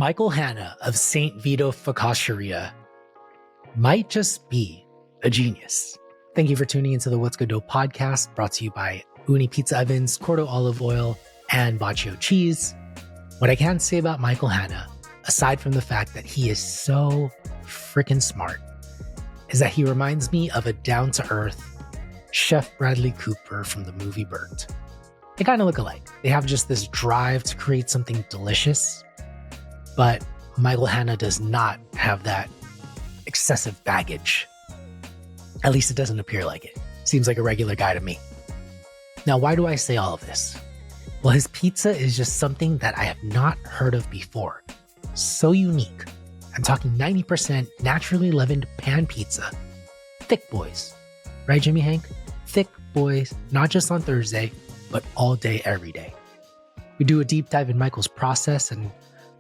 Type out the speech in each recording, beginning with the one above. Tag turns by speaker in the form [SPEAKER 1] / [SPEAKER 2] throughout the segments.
[SPEAKER 1] Michael Hanna of St. Vito Pizzeria might just be a genius. Thank you for tuning into the What's Good Dough podcast, brought to you by Uni Pizza Ovens, Cordo Olive Oil, and Baccio Cheese. What I can say about Michael Hanna, aside from the fact that he is so freaking smart, is that he reminds me of a down-to-earth Chef Bradley Cooper from the movie Burnt. They kind of look alike. They have just this drive to create something delicious, but Michael Hanna does not have that excessive baggage. At least it doesn't appear like it. Seems like a regular guy to me. Now, why do I say all of this? Well, his pizza is just something that I have not heard of before. So unique. I'm talking 90% naturally leavened pan pizza. Thick boys. Right, Jimmy Hank? Thick boys, not just on Thursday, but all day, every day. We do a deep dive in Michael's process and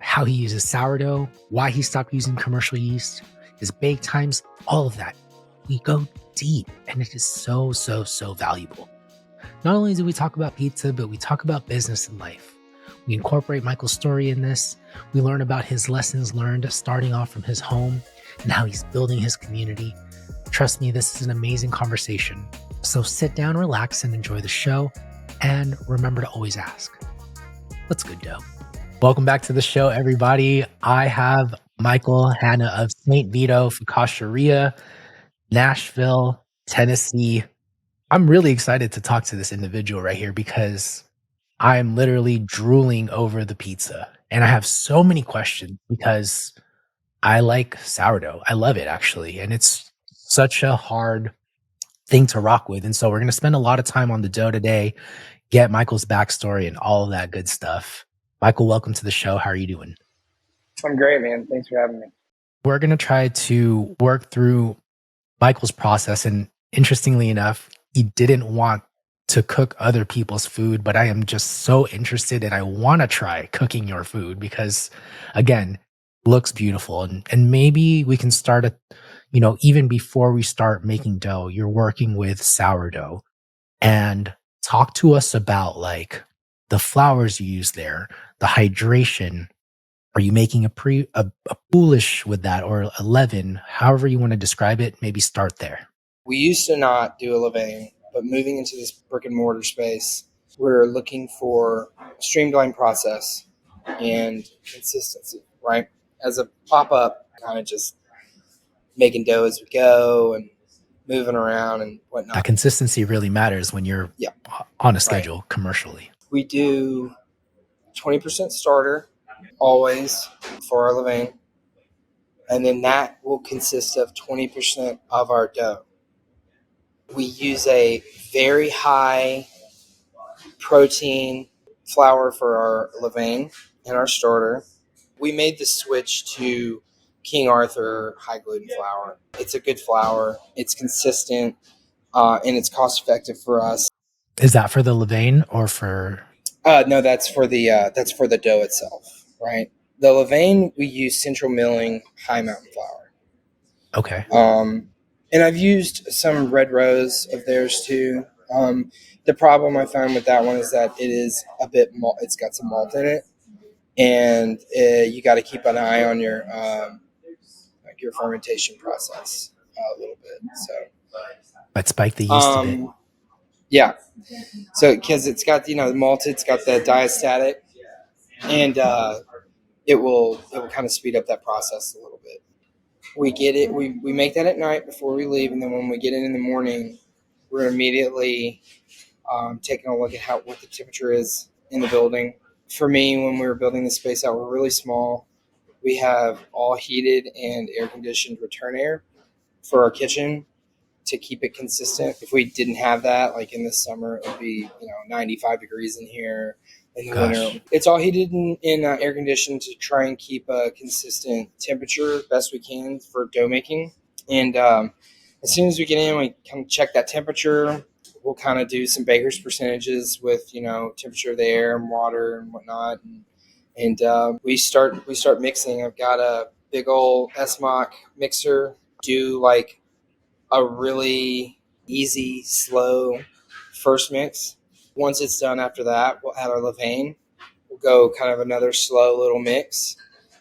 [SPEAKER 1] how he uses sourdough, why he stopped using commercial yeast, his bake times, all of that. We go deep, and it is so valuable. Not only do we talk about pizza, but we talk about business and life. We incorporate Michael's story in this. We learn about his lessons learned starting off from his home and how he's building his community. Trust me, this is an amazing conversation. So sit down, relax, and enjoy the show. And remember to always ask, what's good, dough? Welcome back to the show, everybody. I have Michael Hanna of St. Vito Pizzeria, Nashville, Tennessee. I'm really excited to talk to this individual right here because I'm literally drooling over the pizza. And I have so many questions because I like sourdough. I love it, actually. And it's such a hard thing to rock with. And so we're going to spend a lot of time on the dough today, get Michael's backstory and all of that good stuff. Michael, welcome to the show. How are you doing?
[SPEAKER 2] I'm great, man. Thanks for having me.
[SPEAKER 1] We're going to try to work through Michael's process. And interestingly enough, he didn't want to cook other people's food, but I am just so interested and I want to try cooking your food because, again, looks beautiful. And maybe we can start at, even before we start making dough, you're working with sourdough, and talk to us about like the flours you use there, the hydration. Are you making a poolish with that or a leaven? However you want to describe it, maybe start there.
[SPEAKER 2] We used to not do a levain, but moving into this brick and mortar space, we're looking for a streamlined process and consistency, right? As a pop-up, kind of just making dough as we go and moving around and whatnot.
[SPEAKER 1] That consistency really matters when you're on a schedule commercially.
[SPEAKER 2] We do 20% starter always for our levain, and then that will consist of 20% of our dough. We use a very high protein flour for our levain and our starter. We made the switch to King Arthur high gluten flour. It's a good flour. It's consistent, and it's cost effective for us.
[SPEAKER 1] Is that for the levain or for?
[SPEAKER 2] No, that's for the dough itself, right? The levain, we use Central Milling High Mountain flour.
[SPEAKER 1] Okay.
[SPEAKER 2] And I've used some Red Rose of theirs too. The problem I found with that one is that it is a bit it's got some malt in it, and you got to keep an eye on your fermentation process a little bit. So,
[SPEAKER 1] but spike the yeast a bit.
[SPEAKER 2] Yeah. So because it's got the malt, it's got the diastatic, and it will kind of speed up that process a little bit. We get it. We make that at night before we leave, and then when we get in the morning, we're immediately taking a look at what the temperature is in the building. For me, when we were building the space out, we're really small. We have all heated and air-conditioned return air for our kitchen to keep it consistent. If we didn't have that, like in the summer, it would be 95 degrees in here. In the winter, it's all heated and air-conditioned to try and keep a consistent temperature best we can for dough making. And as soon as we get in, we kind of check that temperature. We'll kind of do some baker's percentages with temperature of the air and water and whatnot, and we start mixing. I've got a big old SMOC mixer. Do like a really easy, slow first mix. Once it's done, after that, we'll add our levain. We'll go kind of another slow little mix,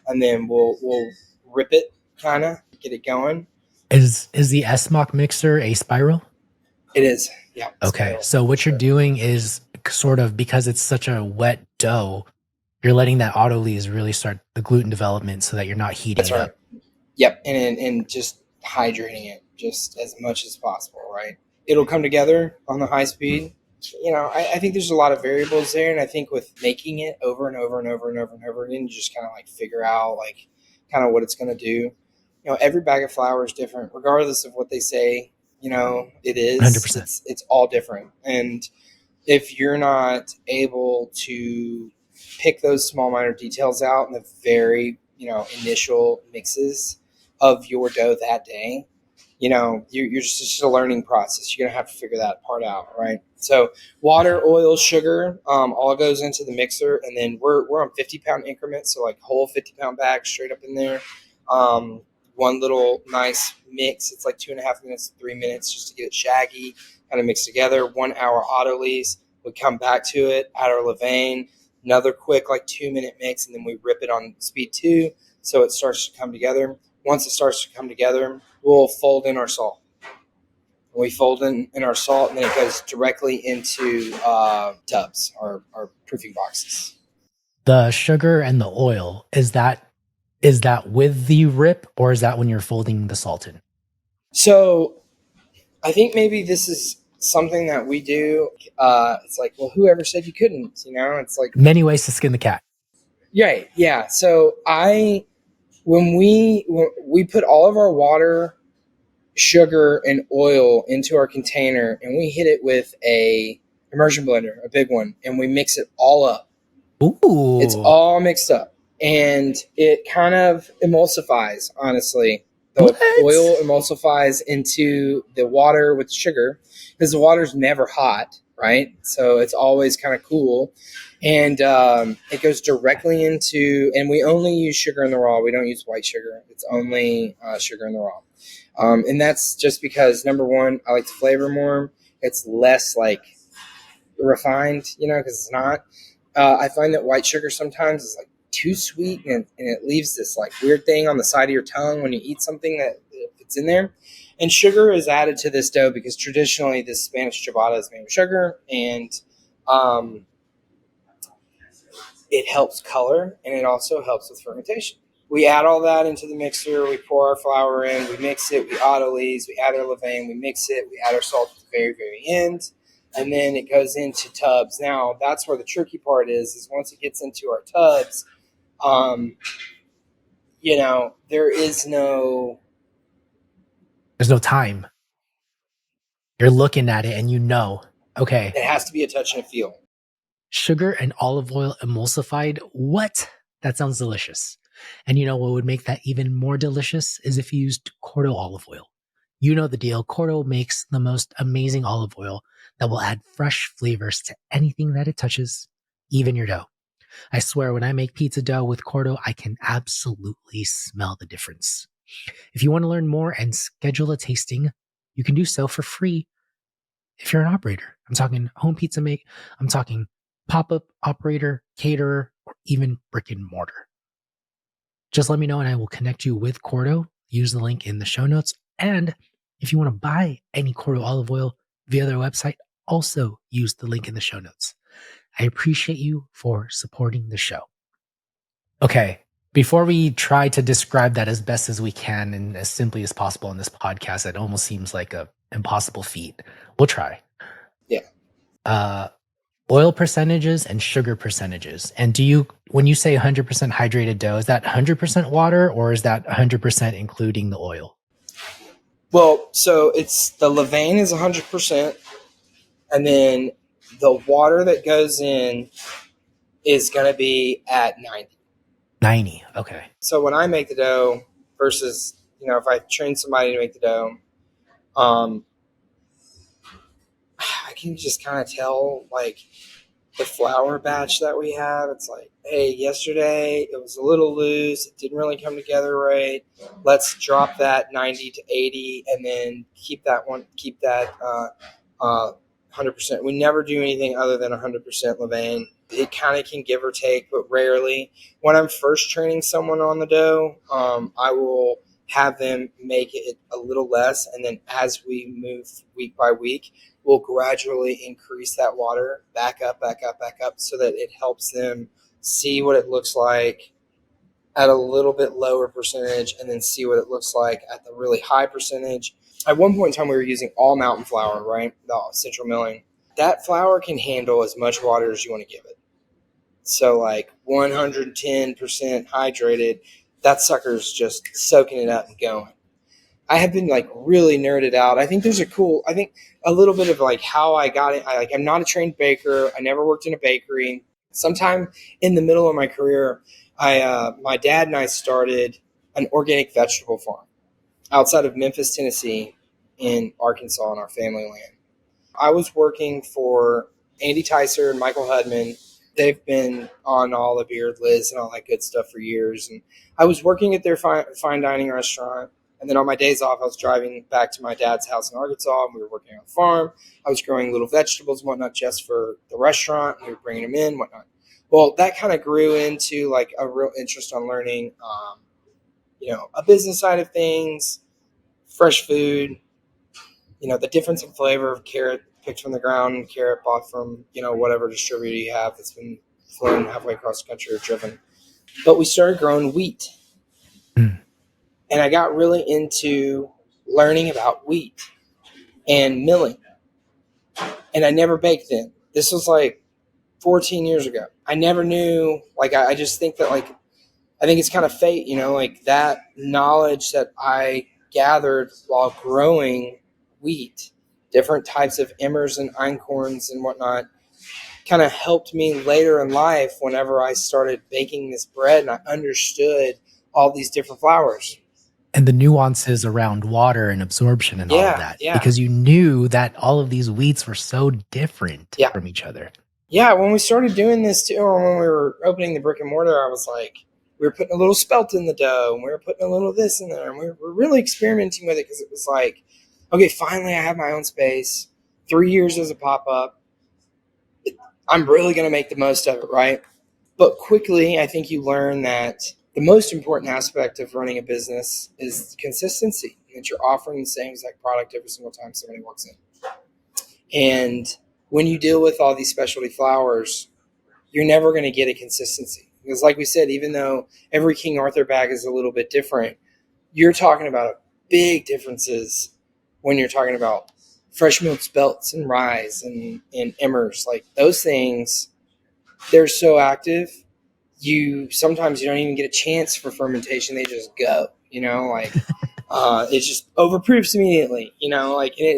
[SPEAKER 2] and then we'll rip it, kind of get it going.
[SPEAKER 1] Is the SMOC mixer a spiral?
[SPEAKER 2] It is, yeah.
[SPEAKER 1] Okay, so what you're doing is sort of, because it's such a wet dough, you're letting that autolyse really start the gluten development so that you're not heating
[SPEAKER 2] That's
[SPEAKER 1] it
[SPEAKER 2] right.
[SPEAKER 1] up.
[SPEAKER 2] Yep, and just hydrating it just as much as possible, right? It'll come together on the high speed. I think there's a lot of variables there, and I think with making it over and over and over and over and over again, you just kind of like figure out like kind of what it's going to do. Every bag of flour is different, regardless of what they say. It is.
[SPEAKER 1] 100%.
[SPEAKER 2] It's all different, and if you're not able to pick those small minor details out in the very initial mixes of your dough that day, you're just a learning process. You're gonna have to figure that part out, right? So water, oil, sugar, all goes into the mixer, and then we're on 50-pound increments, so like whole 50-pound bags straight up in there. One little nice mix, it's like 2.5 minutes, 3 minutes just to get it shaggy, kind of mixed together. 1 hour autolyse. We come back to it, add our levain, another quick like 2-minute mix, and then we rip it on speed 2 so it starts to come together. Once it starts to come together, we'll fold in our salt. We fold in our salt, and then it goes directly into tubs or proofing boxes.
[SPEAKER 1] The sugar and the oil, is that with the rip, or is that when you're folding the salt in?
[SPEAKER 2] So I think maybe this is something that we do. It's like, well, whoever said you couldn't? It's like
[SPEAKER 1] Many ways to skin the cat.
[SPEAKER 2] Right, yeah. So when we put all of our water, sugar, and oil into our container, and we hit it with a immersion blender, a big one, and we mix it all up.
[SPEAKER 1] Ooh.
[SPEAKER 2] It's all mixed up, and it kind of emulsifies, honestly. The oil emulsifies into the water with sugar, because the water's never hot, right? So it's always kind of cool. And it goes directly into, and we only use sugar in the raw. We don't use white sugar. It's only sugar in the raw. And that's just because, number one, I like the flavor more. It's less like refined, because it's not. I find that white sugar sometimes is like too sweet, and it leaves this like weird thing on the side of your tongue when you eat something that it's in there. And sugar is added to this dough because traditionally this Spanish ciabatta is made with sugar, and it helps color, and it also helps with fermentation. We add all that into the mixer. We pour our flour in. We mix it. We autolyse. We add our levain. We mix it. We add our salt at the very, very end. And then it goes into tubs. Now, that's where the tricky part is once it gets into our tubs, there is no...
[SPEAKER 1] There's no time. You're looking at it and okay.
[SPEAKER 2] It has to be a touch and a feel.
[SPEAKER 1] Sugar and olive oil emulsified. What? That sounds delicious. And what would make that even more delicious is if you used Cordo olive oil. You know the deal. Cordo makes the most amazing olive oil that will add fresh flavors to anything that it touches, even your dough. I swear, when I make pizza dough with Cordo, I can absolutely smell the difference. If you want to learn more and schedule a tasting, you can do so for free if you're an operator. I'm talking home pizza make. I'm talking pop-up operator, caterer, or even brick and mortar. Just let me know and I will connect you with Cordo. Use the link in the show notes. And if you want to buy any Cordo olive oil via their website, also use the link in the show notes. I appreciate you for supporting the show. Okay, before we try to describe that as best as we can and as simply as possible in this podcast, it almost seems like an impossible feat. We'll try.
[SPEAKER 2] Yeah.
[SPEAKER 1] Oil percentages and sugar percentages. And when you say 100% hydrated dough, is that 100% water, or is that 100% including the oil?
[SPEAKER 2] Well, so it's the levain is 100%, and then the water that goes in is going to be at 90.
[SPEAKER 1] 90, okay.
[SPEAKER 2] So when I make the dough versus, if I train somebody to make the dough, I can just kind of tell, like, the flour batch that we have. It's like, hey, yesterday it was a little loose. It didn't really come together right. Let's drop that 90 to 80 and then keep that 100%. We never do anything other than 100% levain. It kind of can give or take, but rarely. When I'm first training someone on the dough, I will have them make it a little less, and then as we move week by week, we'll gradually increase that water back up, so that it helps them see what it looks like at a little bit lower percentage, and then see what it looks like at the really high percentage. At one point in time, we were using all mountain flour, right? The central milling. That flour can handle as much water as you want to give it. So like 110% hydrated, that sucker's just soaking it up and going. I have been like really nerded out. I think a little bit of like how I got it. I'm not a trained baker. I never worked in a bakery. Sometime in the middle of my career, my dad and I started an organic vegetable farm outside of Memphis, Tennessee, in Arkansas on our family land. I was working for Andy Ticer and Michael Hudman. They've been on all the Beard Liz and all that good stuff for years. And I was working at their fine dining restaurant. And then on my days off, I was driving back to my dad's house in Arkansas, and we were working on a farm. I was growing little vegetables and whatnot just for the restaurant. We were bringing them in, whatnot. Well, that kind of grew into like a real interest on learning, a business side of things, fresh food, the difference in flavor of carrot picked from the ground, carrot bought from, whatever distributor you have that's been flown halfway across the country or driven. But we started growing wheat. And I got really into learning about wheat and milling. And I never baked then. This was like 14 years ago. I never knew, I just think that, I think it's kind of fate, that knowledge that I gathered while growing wheat, different types of emmers and einkorns and whatnot, kind of helped me later in life whenever I started baking this bread and I understood all these different flours.
[SPEAKER 1] And the nuances around water and absorption and all of that.
[SPEAKER 2] Yeah.
[SPEAKER 1] Because you knew that all of these wheats were so different from each other.
[SPEAKER 2] Yeah, when we started doing this too, or when we were opening the brick and mortar, I was like, we were putting a little spelt in the dough, and we were putting a little of this in there, and we were really experimenting with it because it was like, okay, finally I have my own space. 3 years as a pop-up. I'm really going to make the most of it, right? But quickly, I think you learn that the most important aspect of running a business is consistency, that you're offering the same exact product every single time somebody walks in. And when you deal with all these specialty flours, you're never going to get a consistency. Because like we said, even though every King Arthur bag is a little bit different, you're talking about big differences when you're talking about fresh milled spelts and rye and emmers. Like those things, they're so active. Sometimes you don't even get a chance for fermentation. They just go, it just overproofs immediately,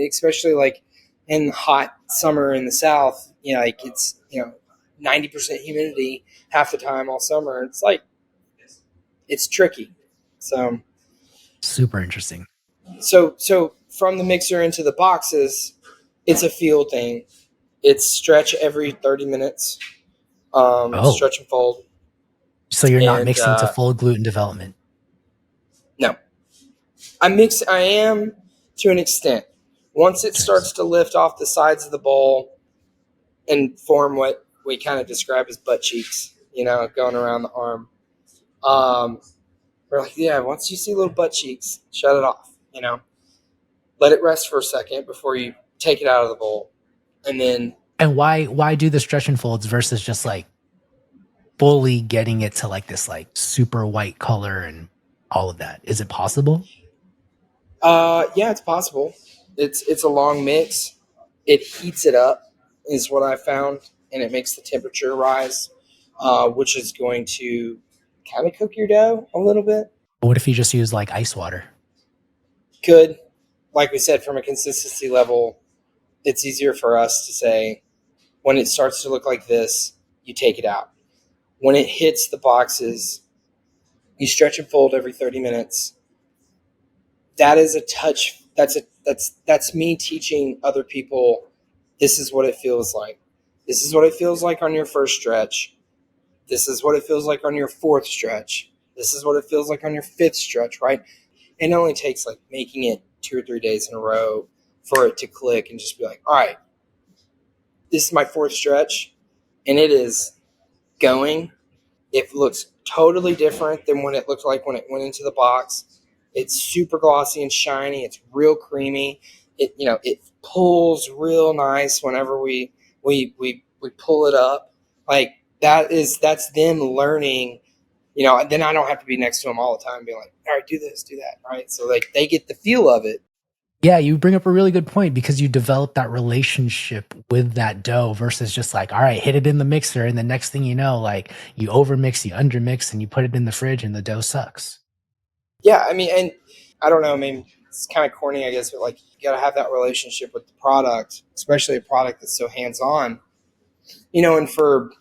[SPEAKER 2] especially like in the hot summer in the South, it's, 90% humidity half the time all summer. It's like, it's tricky. So
[SPEAKER 1] super interesting.
[SPEAKER 2] So from the mixer into the boxes, it's a feel thing. It's stretch every 30 minutes, stretch and fold.
[SPEAKER 1] So you're not mixing to full gluten development?
[SPEAKER 2] No. I am to an extent. Once it starts to lift off the sides of the bowl and form what we kind of describe as butt cheeks, going around the arm. We're like, yeah, once you see little butt cheeks, shut it off, Let it rest for a second before you take it out of the bowl. And
[SPEAKER 1] why do the stretch and folds versus just like fully getting it to like this like super white color and all of that? Is it possible?
[SPEAKER 2] Yeah, it's possible. It's a long mix. It heats it up is what I found, and it makes the temperature rise, which is going to kind of cook your dough a little bit.
[SPEAKER 1] What if you just use like ice water?
[SPEAKER 2] Could. Like we said, from a consistency level, it's easier for us to say when it starts to look like this, you take it out. When it hits the boxes, you stretch and fold every 30 minutes. That is a touch. That's me teaching other people. This is what it feels like. This is what it feels like on your first stretch. This is what it feels like on your fourth stretch. This is what it feels like on your fifth stretch, right? It only takes like making it 2 or 3 days in a row for it to click and just be like, all right, this is my fourth stretch, and it is going. It looks totally different than what it looked like when it went into the box. It's super glossy and shiny. It's real creamy. It pulls real nice whenever we pull it up. Like that's them learning. Then I don't have to be next to them all the time, being like, all right, do this, do that, right? So like they get the feel of it.
[SPEAKER 1] Yeah, you bring up a really good point because you develop that relationship with that dough versus just like, all right, hit it in the mixer. And the next thing you know, like you overmix, you undermix, and you put it in the fridge and the dough sucks.
[SPEAKER 2] Yeah, I mean, and I don't know, I mean, it's kind of corny, I guess, but like you got to have that relationship with the product, especially a product that's so hands on. And for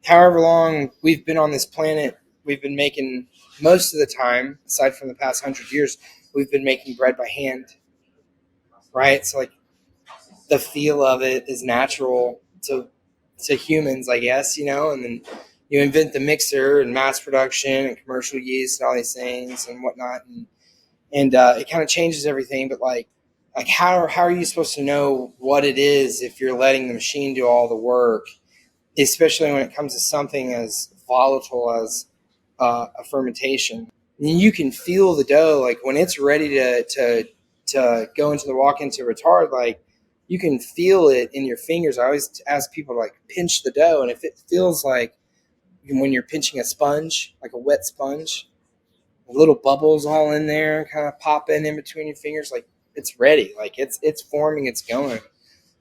[SPEAKER 2] however long we've been on this planet, we've been making most of the time, aside from the past 100 years, we've been making bread by hand, right? So like the feel of it is natural to humans, I guess, and then you invent the mixer and mass production and commercial yeast and all these things and whatnot, and it kind of changes everything. But like how are you supposed to know what it is if you're letting the machine do all the work, especially when it comes to something as volatile as a fermentation? And you can feel the dough, like when it's ready to go into the walk into retard, like you can feel it in your fingers. I always ask people to like pinch the dough, and if it feels like when you're pinching a sponge, like a wet sponge, little bubbles all in there, kind of popping in between your fingers, like it's ready, like it's forming, it's going.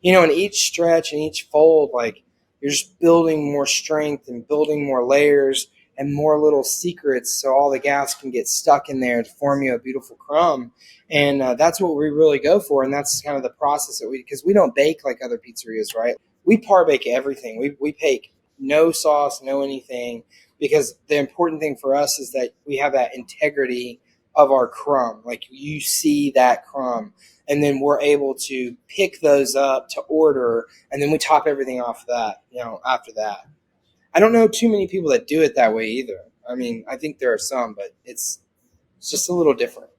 [SPEAKER 2] In each stretch and each fold, like you're just building more strength and building more layers and more little secrets so all the gas can get stuck in there to form you a beautiful crumb. And that's what we really go for. And that's kind of the process because we don't bake like other pizzerias, right? We parbake everything. We bake no sauce, no anything, because the important thing for us is that we have that integrity of our crumb. Like you see that crumb, and then we're able to pick those up to order, and then we top everything off of that, after that. I don't know too many people that do it that way either. I mean, I think there are some, but it's just a little different.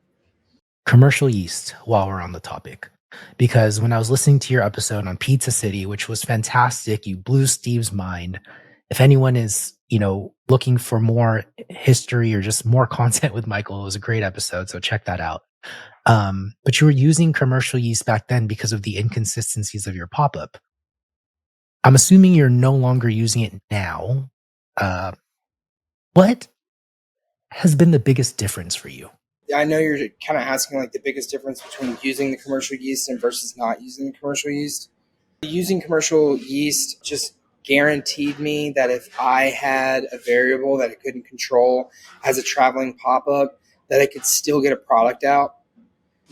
[SPEAKER 1] Commercial yeast, while we're on the topic, because when I was listening to your episode on Pizza City, which was fantastic, you blew Steve's mind. If anyone is, looking for more history or just more content with Michael, it was a great episode. So check that out. But you were using commercial yeast back then because of the inconsistencies of your pop-up. I'm assuming you're no longer using it now. What has been the biggest difference for you?
[SPEAKER 2] I know you're kind of asking like the biggest difference between using the commercial yeast and versus not using the commercial yeast. Using commercial yeast just guaranteed me that if I had a variable that I couldn't control as a traveling pop-up, that I could still get a product out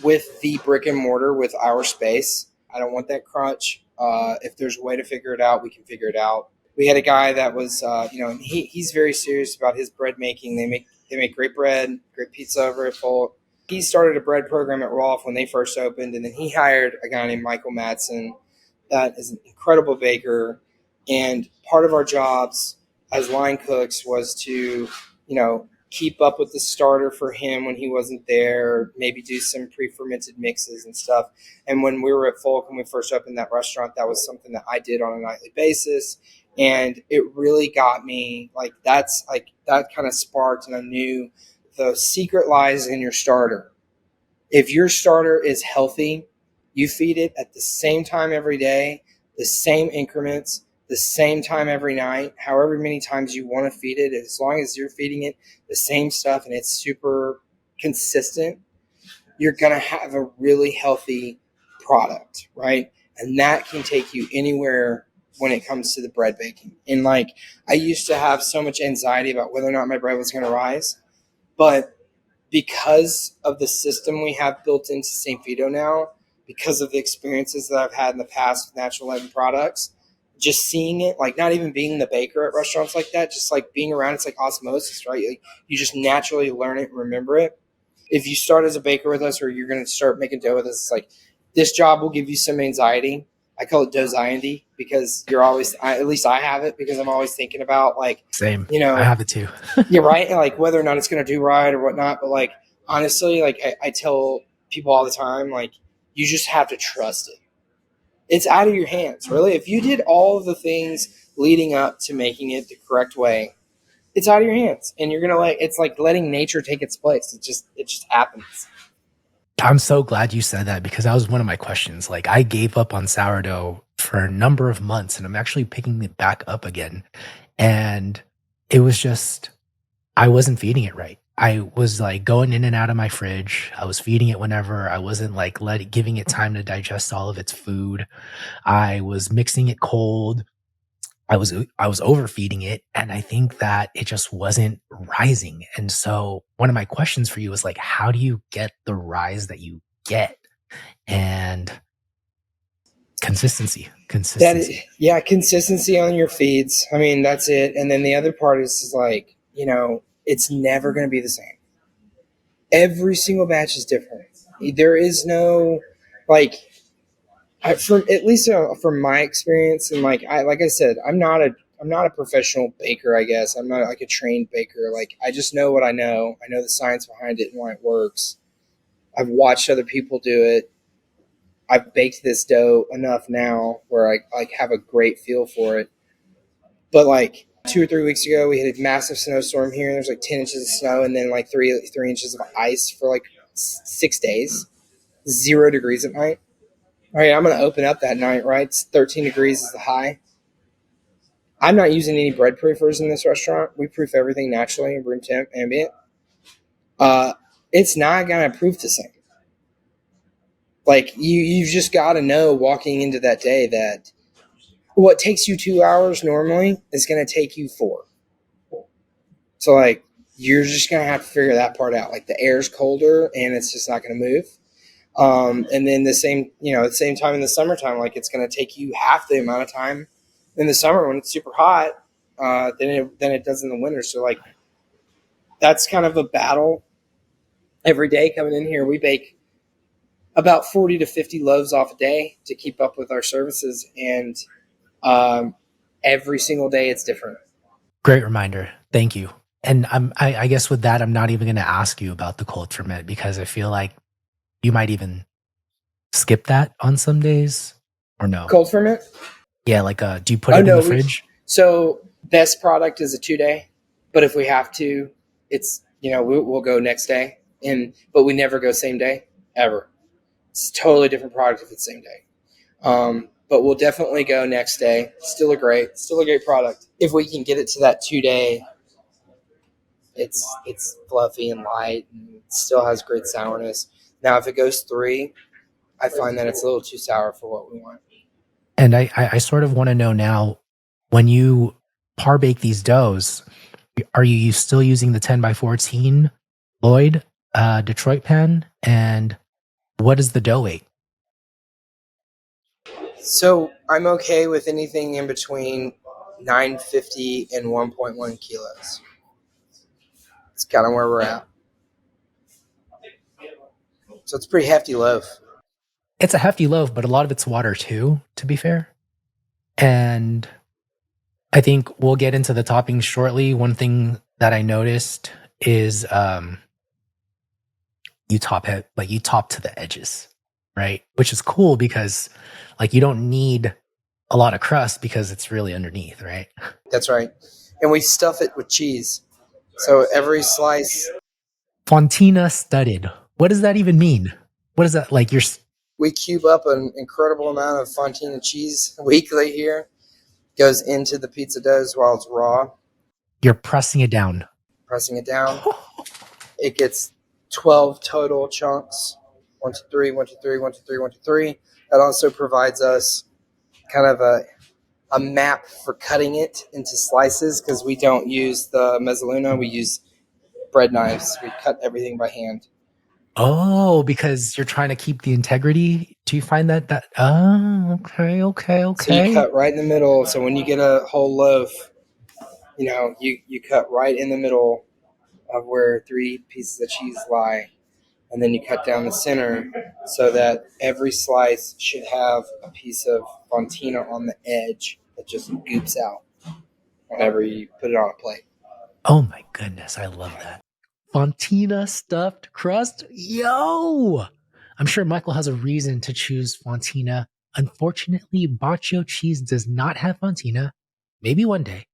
[SPEAKER 2] with the brick and mortar, with our space. I don't want that crunch. If there's a way to figure it out, we can figure it out. We had a guy that was, and he's very serious about his bread making. They make great bread, great pizza over at Folk. He started a bread program at Rolf when they first opened, and then he hired a guy named Michael Madsen that is an incredible baker. And part of our jobs as line cooks was to, keep up with the starter for him when he wasn't there, maybe do some pre-fermented mixes and stuff. And when we were at Folk and we first opened that restaurant, that was something that I did on a nightly basis. And it really got me, like that kind of sparked, and I knew the secret lies in your starter. If your starter is healthy, you feed it at the same time every day, the same increments, the same time every night, however many times you want to feed it, as long as you're feeding it the same stuff and it's super consistent, you're going to have a really healthy product, right? And that can take you anywhere when it comes to the bread baking. And like, I used to have so much anxiety about whether or not my bread was going to rise, but because of the system we have built into St. Vito now, because of the experiences that I've had in the past with natural leaven products, just seeing it, like not even being the baker at restaurants like that, just like being around, it's like osmosis, right? Like you just naturally learn it and remember it. If you start as a baker with us, or you're going to start making dough with us, it's like this job will give you some anxiety. I call it doughxiety because you're always, at least I have it, because I'm always thinking about like,
[SPEAKER 1] Same. I have it too.
[SPEAKER 2] you're right. And like whether or not it's going to do right or whatnot. But like, honestly, like I tell people all the time, like you just have to trust it. It's out of your hands, really. If you did all of the things leading up to making it the correct way, it's out of your hands, and you're gonna it's like letting nature take its place. It just happens.
[SPEAKER 1] I'm so glad you said that because that was one of my questions. Like I gave up on sourdough for a number of months and I'm actually picking it back up again. And it was just, I wasn't feeding it right. I was like going in and out of my fridge. I was feeding it whenever. I wasn't like giving it time to digest all of its food. I was mixing it cold. I was overfeeding it, and I think that it just wasn't rising. And so one of my questions for you is like, how do you get the rise that you get? And consistency,
[SPEAKER 2] That
[SPEAKER 1] consistency.
[SPEAKER 2] yeah, consistency on your feeds. I mean, that's it. And then the other part is like, it's never going to be the same. Every single batch is different. There is no like from at least from my experience, and like I said, I'm not a professional baker. I guess I'm not like a trained baker. Like I just know what I know. I know the science behind it and why it works. I've watched other people do it. I've baked this dough enough now where I like have a great feel for it. But like 2 or 3 weeks ago, we had a massive snowstorm here, and there's like 10 inches of snow, and then like three inches of ice for like 6 days, 0 degrees at night. All right, I'm gonna open up that night. Right, it's 13 degrees is the high. I'm not using any bread proofers in this restaurant. We proof everything naturally, room temp, ambient. Uh, it's not gonna proof the same. Like you've just got to know walking into that day that what takes you 2 hours normally is going to take you 4. So like you're just going to have to figure that part out. Like the air's colder and it's just not going to move. And then the same time in the summertime, like it's going to take you half the amount of time in the summer when it's super hot than it does in the winter. So like that's kind of a battle every day coming in here. We bake about 40 to 50 loaves off a day to keep up with our services, and um, every single day it's different.
[SPEAKER 1] Great reminder. Thank you. And I guess with that, I'm not even going to ask you about the cold ferment because I feel like you might even skip that on some days or no.
[SPEAKER 2] Cold ferment?
[SPEAKER 1] Yeah. Like, do you put
[SPEAKER 2] Oh
[SPEAKER 1] it in
[SPEAKER 2] no,
[SPEAKER 1] the fridge?
[SPEAKER 2] so best product is a 2 day, but if we have to, it's we'll go next day, but we never go same day ever. It's a totally different product if it's same day. But we'll definitely go next day. Still a great product. If we can get it to that 2 day, it's fluffy and light and still has great sourness. Now, if it goes 3, I find that it's a little too sour for what we want.
[SPEAKER 1] And I sort of want to know now when you parbake these doughs, are you still using the 10 by 14 Lloyd Detroit pan? And what is the dough weight?
[SPEAKER 2] So I'm okay with anything in between 950 and 1.1 kilos. It's kind of where we're at. So it's a pretty hefty loaf.
[SPEAKER 1] It's a hefty loaf, but a lot of it's water too, to be fair. And I think we'll get into the toppings shortly. One thing that I noticed is you top it, like you top to the edges, right? Which is cool because like you don't need a lot of crust because it's really underneath, right?
[SPEAKER 2] That's right. And we stuff it with cheese. So every slice,
[SPEAKER 1] Fontina studded. What does that even mean? What is that like?
[SPEAKER 2] we cube up an incredible amount of Fontina cheese weekly here. Goes into the pizza doughs while it's raw.
[SPEAKER 1] You're pressing it down.
[SPEAKER 2] Pressing it down. It gets 12 total chunks. 1, 2, 3, 1, 2, 3, 1, 2, 3, 1, 2, 3. That also provides us kind of a map for cutting it into slices because we don't use the mezzaluna. We use bread knives. We cut everything by hand.
[SPEAKER 1] Oh, because you're trying to keep the integrity. Do you find that? Oh, okay.
[SPEAKER 2] So you cut right in the middle. So when you get a whole loaf, you cut right in the middle of where 3 pieces of cheese lie. And then you cut down the center so that every slice should have a piece of fontina on the edge that just goops out whenever you put it on a plate.
[SPEAKER 1] Oh my goodness, I love that. Fontina stuffed crust? Yo! I'm sure Michael has a reason to choose Fontina. Unfortunately, Baccio cheese does not have Fontina. Maybe one day.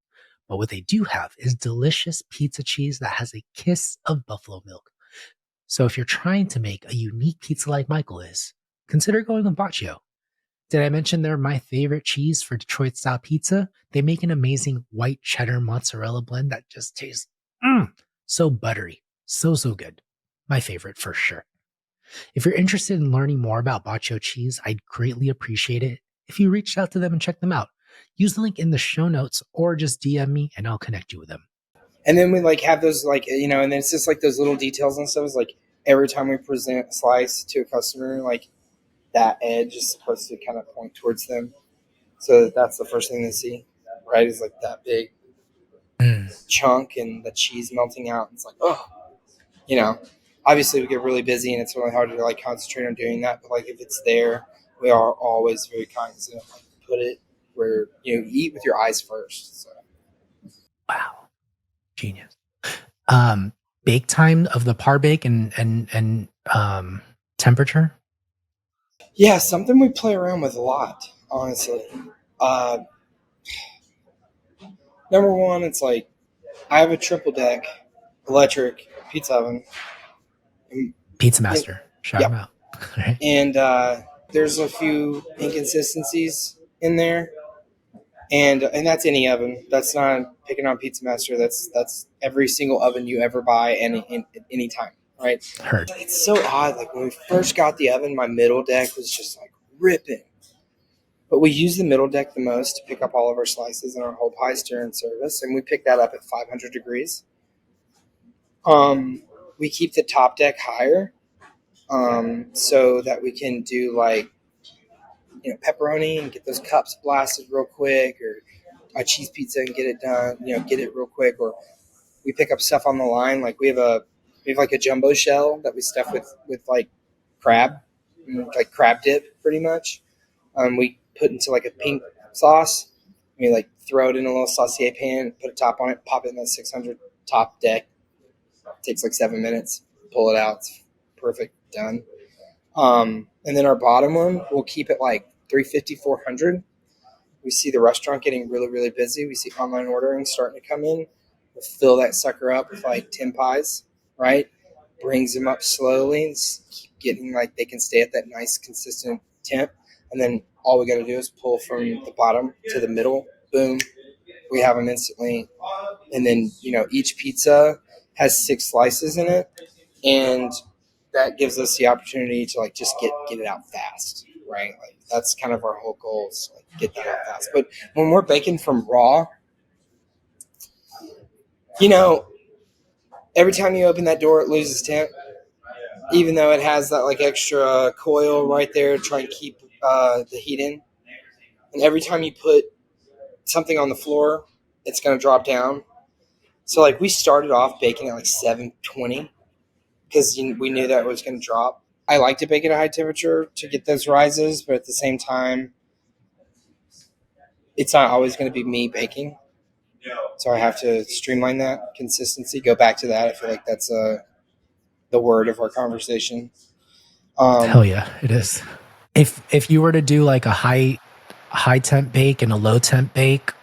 [SPEAKER 1] But what they do have is delicious pizza cheese that has a kiss of buffalo milk. So if you're trying to make a unique pizza like Michael is, consider going with Baccio. Did I mention they're my favorite cheese for Detroit style pizza? They make an amazing white cheddar mozzarella blend that just tastes so buttery. So good. My favorite for sure. If you're interested in learning more about Baccio cheese, I'd greatly appreciate it if you reached out to them and checked them out. Use the link in the show notes or just DM me and I'll connect you with them.
[SPEAKER 2] And then we like have those like, you know, and then it's just like those little details and stuff. It's like every time we present a slice to a customer, like that edge is supposed to kind of point towards them. So that's the first thing they see, right? Is like that big chunk and the cheese melting out. It's like, oh, you know, obviously we get really busy and it's really hard to like concentrate on doing that. But like if it's there, we are always very cognizant of like put it where, you know, you eat with your eyes first. So.
[SPEAKER 1] Wow. Genius. Bake time of the Parbake and temperature?
[SPEAKER 2] Yeah, something we play around with a lot, honestly. Number one, it's like I have a triple deck electric pizza oven.
[SPEAKER 1] Pizza Master. Shout him
[SPEAKER 2] Yep.
[SPEAKER 1] out. Right.
[SPEAKER 2] And there's a few inconsistencies in there. And that's any oven. That's not picking on Pizza Master. That's every single oven you ever buy any time, right?
[SPEAKER 1] Heard.
[SPEAKER 2] It's so odd. Like when we first got the oven, my middle deck was just like ripping. But we use the middle deck the most to pick up all of our slices and our whole pies during service, and we pick that up at 500 degrees. We keep the top deck higher, so that we can do like, you know, pepperoni and get those cups blasted real quick, or a cheese pizza and get it done, you know, get it real quick. Or we pick up stuff on the line, like we have like a jumbo shell that we stuff with like crab, like crab dip, pretty much. We put into like a pink sauce. We like throw it in a little saucier pan, put a top on it, pop it in that 600 top deck. It takes like 7 minutes. Pull it out. It's perfect. Done. And then our bottom one, we'll keep it like 350, 400. We see the restaurant getting really, really busy. We see online ordering starting to come in. We'll fill that sucker up with like 10 pies, right? Brings them up slowly and keep getting like they can stay at that nice, consistent temp. And then all we got to do is pull from the bottom to the middle. Boom. We have them instantly. And then, you know, each pizza has 6 slices in it. And that gives us the opportunity to like just get it out fast, right? Like that's kind of our whole goal is like get that out fast. But when we're baking from raw, you know, every time you open that door, it loses temp, even though it has that like extra coil right there to try and keep the heat in. And every time you put something on the floor, it's going to drop down. So like we started off baking at like 720 because we knew that it was going to drop. I like to bake at a high temperature to get those rises, but at the same time, it's not always going to be me baking. So I have to streamline that consistency, go back to that. I feel like that's the word of our conversation.
[SPEAKER 1] Hell yeah, it is. If you were to do like a high temp bake and a low temp bake,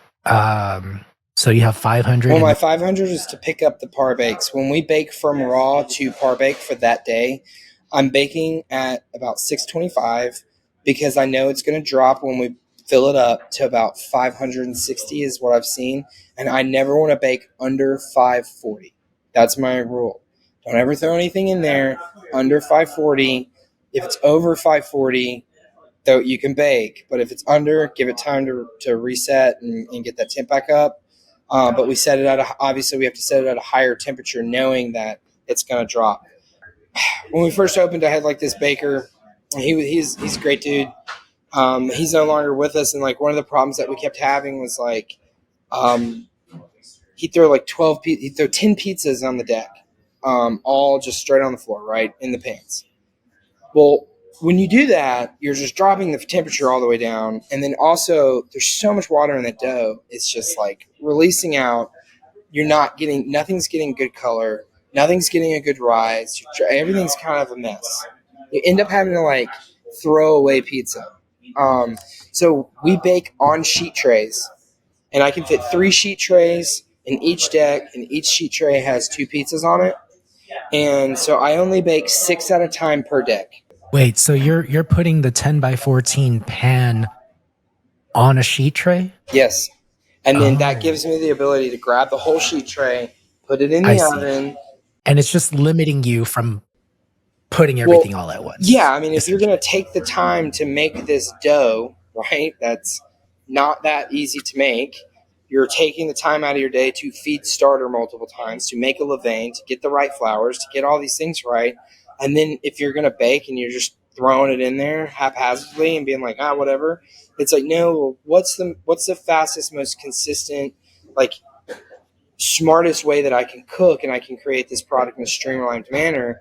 [SPEAKER 1] so you have 500.
[SPEAKER 2] Well, my 500 is to pick up the Parbakes. When we bake from raw to Parbake for that day, I'm baking at about 625 because I know it's going to drop when we fill it up to about 560 is what I've seen. And I never want to bake under 540. That's my rule. Don't ever throw anything in there under 540. If it's over 540, though, you can bake. But if it's under, give it time to reset and get that temp back up. But we set it obviously we have to set it at a higher temperature knowing that it's going to drop. When we first opened, I had like this baker. He's a great dude. He's no longer with us. And like one of the problems that we kept having was like, he'd throw like 10 pizzas on the deck, all just straight on the floor, right in the pans. Well, when you do that, you're just dropping the temperature all the way down. And then also there's so much water in the dough. It's just like releasing out. Nothing's getting good color. Nothing's getting a good rise. Everything's kind of a mess. You end up having to like throw away pizza. So we bake on sheet trays. and I can fit 3 sheet trays in each deck, and each sheet tray has 2 pizzas on it. And so I only bake 6 at a time per deck.
[SPEAKER 1] Wait, so you're putting the 10 by 14 pan on a sheet tray?
[SPEAKER 2] Yes. And then that
[SPEAKER 1] Oh,
[SPEAKER 2] gives me the ability to grab the whole sheet tray, put it in
[SPEAKER 1] I
[SPEAKER 2] the
[SPEAKER 1] see.
[SPEAKER 2] oven.
[SPEAKER 1] And it's just limiting you from putting
[SPEAKER 2] Well,
[SPEAKER 1] everything all at
[SPEAKER 2] yeah,
[SPEAKER 1] once,
[SPEAKER 2] I mean, if you're going
[SPEAKER 1] essentially.
[SPEAKER 2] to take the time to make this dough, right, that's not that easy to make. You're taking the time out of your day to feed starter multiple times, to make a levain, to get the right flours, to get all these things right. And then if you're going to bake and you're just throwing it in there haphazardly and being like, whatever, it's like, no, what's the fastest, most consistent, like, smartest way that I can cook and I can create this product in a streamlined manner?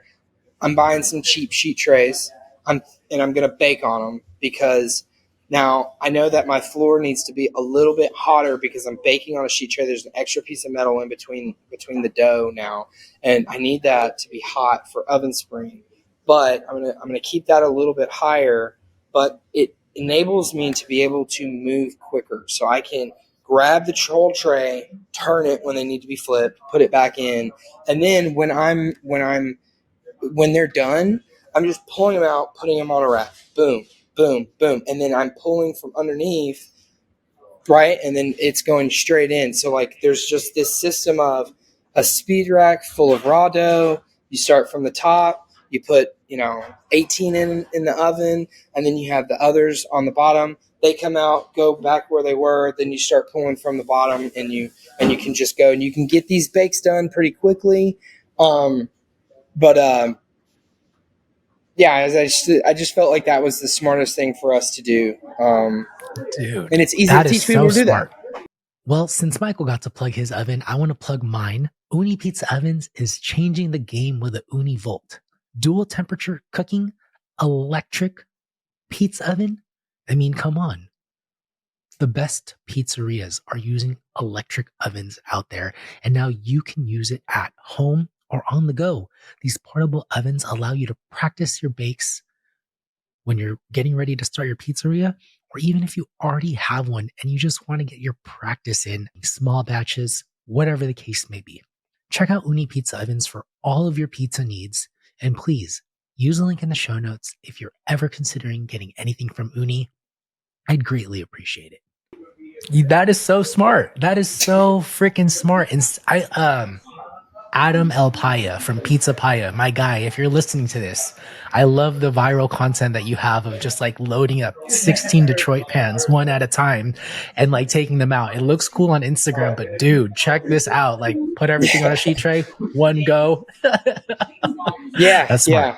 [SPEAKER 2] I'm buying some cheap sheet trays. I'm going to bake on them, because now I know that my floor needs to be a little bit hotter because I'm baking on a sheet tray. There's an extra piece of metal in between the dough now, and I need that to be hot for oven spring. But I'm gonna keep that a little bit higher. But it enables me to be able to move quicker, so I can grab the whole tray, turn it when they need to be flipped, put it back in, and then when they're done, I'm just pulling them out, putting them on a rack. Boom, boom, boom. And then I'm pulling from underneath, right? And then it's going straight in. So, like, there's just this system of a speed rack full of raw dough. You start from the top, you put, 18 in the oven, and then you have the others on the bottom. They come out, go back where they were, then you start pulling from the bottom, and you can just go, and you can get these bakes done pretty quickly. But yeah, I just felt like that was the smartest thing for us to do.
[SPEAKER 1] Dude,
[SPEAKER 2] And it's easy to
[SPEAKER 1] that is
[SPEAKER 2] teach people
[SPEAKER 1] so
[SPEAKER 2] to do that.
[SPEAKER 1] smart. Well, since Michael got to plug his oven, I want to plug mine. Uni Pizza Ovens is changing the game with a Uni Volt. Dual temperature cooking, electric pizza oven. I mean, come on. The best pizzerias are using electric ovens out there, and now you can use it at home or on the go. These portable ovens allow you to practice your bakes when you're getting ready to start your pizzeria, or even if you already have one and you just want to get your practice in small batches, whatever the case may be. Check out Uni Pizza Ovens for all of your pizza needs. And please use the link in the show notes if you're ever considering getting anything from Uni. I'd greatly appreciate it. That is so smart. That is so freaking smart. And Adam El Paya from Pizza Paya, my guy, if you're listening to this, I love the viral content that you have of just like loading up 16 Detroit pans one at a time and like taking them out. It looks cool on Instagram, but dude, check this out. Like put everything on a sheet tray, one go.
[SPEAKER 2] Yeah,
[SPEAKER 1] That's smart.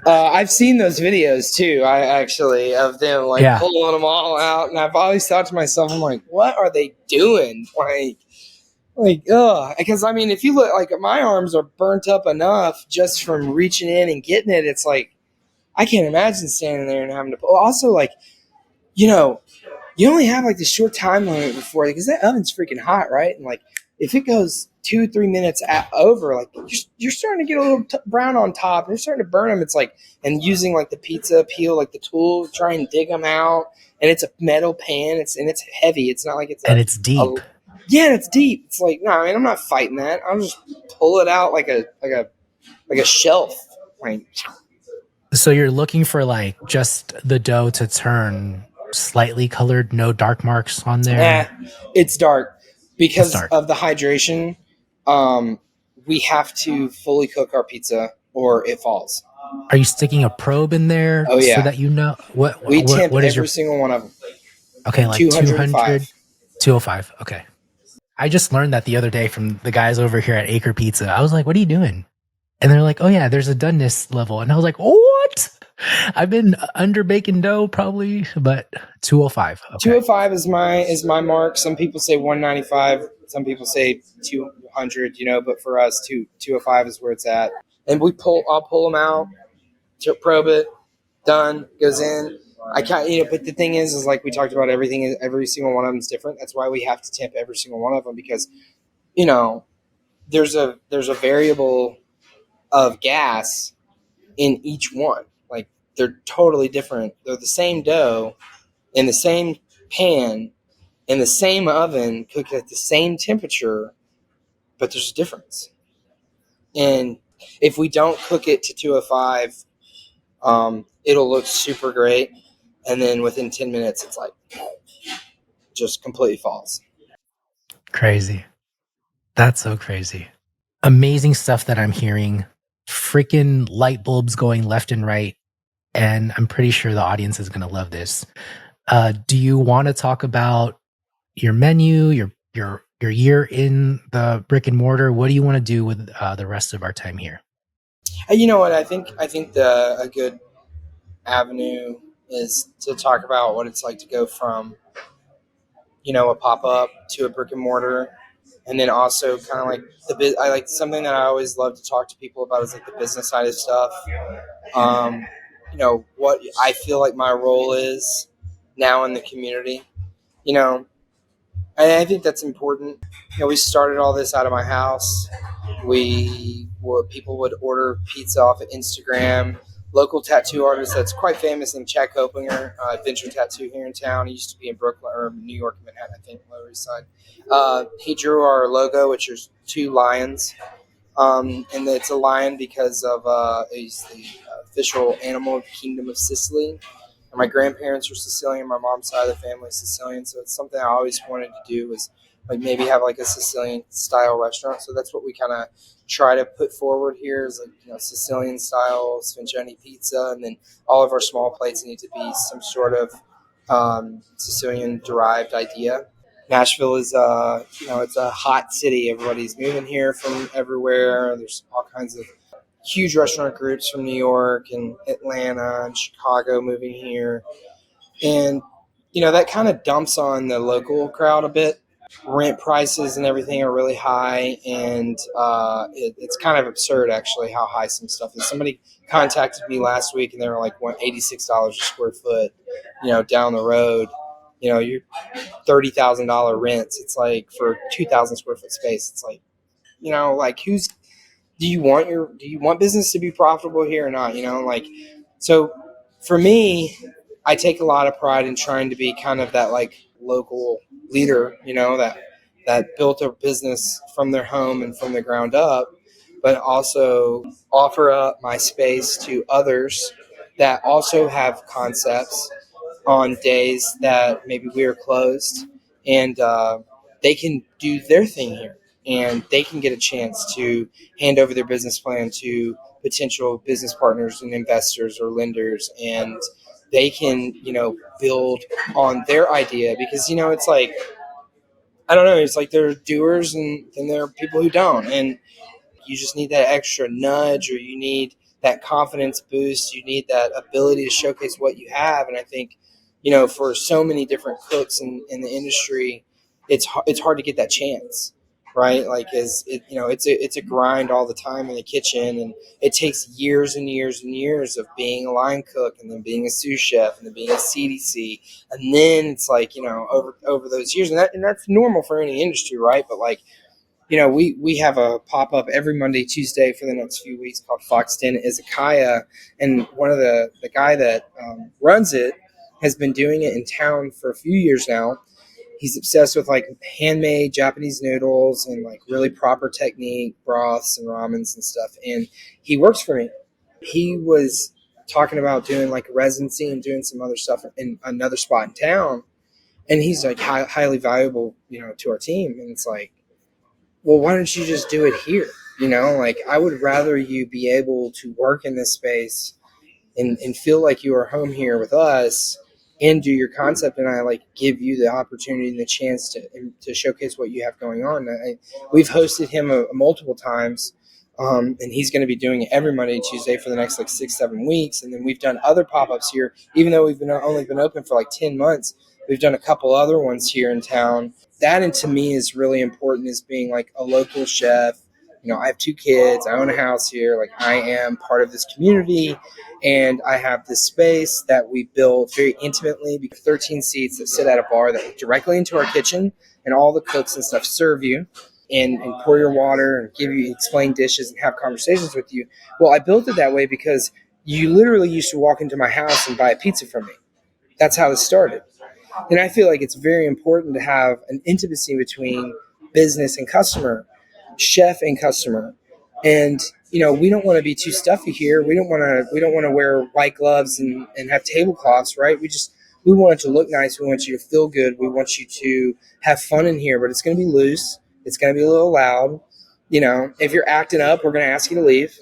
[SPEAKER 2] yeah. I've seen those videos too. I actually of them like
[SPEAKER 1] Yeah.
[SPEAKER 2] pulling them all out, and I've always thought to myself, I'm like, what are they doing? Because I mean, if you look, like, my arms are burnt up enough just from reaching in and getting it. It's like I can't imagine standing there and having to. Also, like, you know, you only have like this short time limit before, because that oven's freaking hot, right? And like, if it goes 2-3 minutes over, like, you're starting to get a little brown on top. You're starting to burn them. It's like, and using like the pizza peel, like the tool, try and dig them out. And it's a metal pan. It's heavy. It's not like it's
[SPEAKER 1] And it's deep.
[SPEAKER 2] yeah, it's deep. It's like, no, I mean, I'm not fighting that. I'll just pull it out like a shelf. Like,
[SPEAKER 1] So you're looking for like just the dough to turn slightly colored, no dark marks on there.
[SPEAKER 2] it's dark
[SPEAKER 1] It's
[SPEAKER 2] because
[SPEAKER 1] dark.
[SPEAKER 2] of the hydration. We have to fully cook our pizza or it falls.
[SPEAKER 1] Are you sticking a probe in there
[SPEAKER 2] Oh
[SPEAKER 1] so
[SPEAKER 2] yeah,
[SPEAKER 1] that you know
[SPEAKER 2] we temp
[SPEAKER 1] what is
[SPEAKER 2] every
[SPEAKER 1] your
[SPEAKER 2] single one of them.
[SPEAKER 1] okay, like 200,
[SPEAKER 2] 205.
[SPEAKER 1] 205. Okay. I just learned that the other day from the guys over here at Acre Pizza. I was like, what are you doing? And they're like, oh yeah, there's a doneness level. And I was like, what? I've been under baking dough probably, but 205. Okay.
[SPEAKER 2] 205 is my mark. Some people say 195. Some people say 200. But for us, 205 is where it's at. And I'll pull them out, probe it, done, goes in. I can't, but the thing is like we talked about, every single one of them is different. That's why we have to temp every single one of them, because, there's a variable of gas in each one. Like, they're totally different. They're the same dough in the same pan, in the same oven, cooked at the same temperature, but there's a difference. And if we don't cook it to 205, it'll look super great. And then within 10 minutes, it's like just completely falls.
[SPEAKER 1] Crazy. That's so crazy. Amazing stuff that I'm hearing. Freaking light bulbs going left and right. And I'm pretty sure the audience is going to love this. Do you want to talk about your menu, your year in the brick and mortar? What do you want to do with the rest of our time here?
[SPEAKER 2] You know what? I think a good avenue is to talk about what it's like to go from, a pop up to a brick and mortar, and then also kind of like I like something that I always love to talk to people about is like the business side of stuff. Um, what I feel like my role is now in the community. You know, I think that's important. We started all this out of my house. People would order pizza off of Instagram. Local tattoo artist that's quite famous named Chad Coplinger, Adventure Tattoo here in town. He used to be in Brooklyn or New York, Manhattan, I think, Lower East Side. He drew our logo, which is two lions, and it's a lion because of he's the official animal of the Kingdom of Sicily. And my grandparents are Sicilian. My mom's side of the family is Sicilian, so it's something I always wanted to do was like maybe have like a Sicilian style restaurant. So that's what we kind of try to put forward here is like Sicilian style Sfincione pizza, and then all of our small plates need to be some sort of Sicilian derived idea. Nashville is it's a hot city. Everybody's moving here from everywhere. There's all kinds of huge restaurant groups from New York and Atlanta and Chicago moving here. And, that kind of dumps on the local crowd a bit. Rent prices and everything are really high. And it's kind of absurd, actually, how high some stuff is. Somebody contacted me last week and they were like, $86 a square foot, down the road. You're $30,000 rents. It's like for 2,000 square foot space. It's like, who's do you want business to be profitable here or not? So for me, I take a lot of pride in trying to be kind of that like local leader, that built a business from their home and from the ground up, but also offer up my space to others that also have concepts on days that maybe we are closed, and they can do their thing here, and they can get a chance to hand over their business plan to potential business partners and investors or lenders, and they can build on their idea, because it's like, I don't know, it's like there are doers and there are people who don't, and you just need that extra nudge, or you need that confidence boost. You need that ability to showcase what you have. And I think, for so many different cooks in the industry, it's hard to get that chance, right? Like, it's a grind all the time in the kitchen, and it takes years and years and years of being a line cook, and then being a sous chef, and then being a CDC, and then it's like, over those years, and that's normal for any industry, right? But like, we have a pop-up every Monday, Tuesday for the next few weeks called Foxton Izakaya. And one of the guy that runs it has been doing it in town for a few years now. He's obsessed with like handmade Japanese noodles and like really proper technique, broths and ramens and stuff. And he works for me. He was talking about doing like residency and doing some other stuff in another spot in town. And he's like highly valuable, to our team. And it's like, well, why don't you just do it here? Like, I would rather you be able to work in this space and feel like you are home here with us and do your concept, and I like give you the opportunity and the chance to showcase what you have going on. We've hosted him multiple times, and he's going to be doing it every Monday and Tuesday for the next like 6-7 weeks. And then we've done other pop-ups here, even though we've only been open for like 10 months. We've done a couple other ones here in town. That, and to me, is really important, is being like a local chef. I have 2 kids. I own a house here. Like, I am part of this community, and I have this space that we built very intimately. We have 13 seats that sit at a bar that look directly into our kitchen, and all the cooks and stuff serve you and pour your water and explain dishes and have conversations with you. Well, I built it that way because you literally used to walk into my house and buy a pizza from me. That's how this started. And I feel like it's very important to have an intimacy between business and customer, chef and customer. And we don't want to be too stuffy here. We don't want to wear white gloves and have tablecloths, right? We want it to look nice. We want you to feel good. We want you to have fun in here, but it's going to be loose. It's going to be a little loud. If you're acting up, we're going to ask you to leave.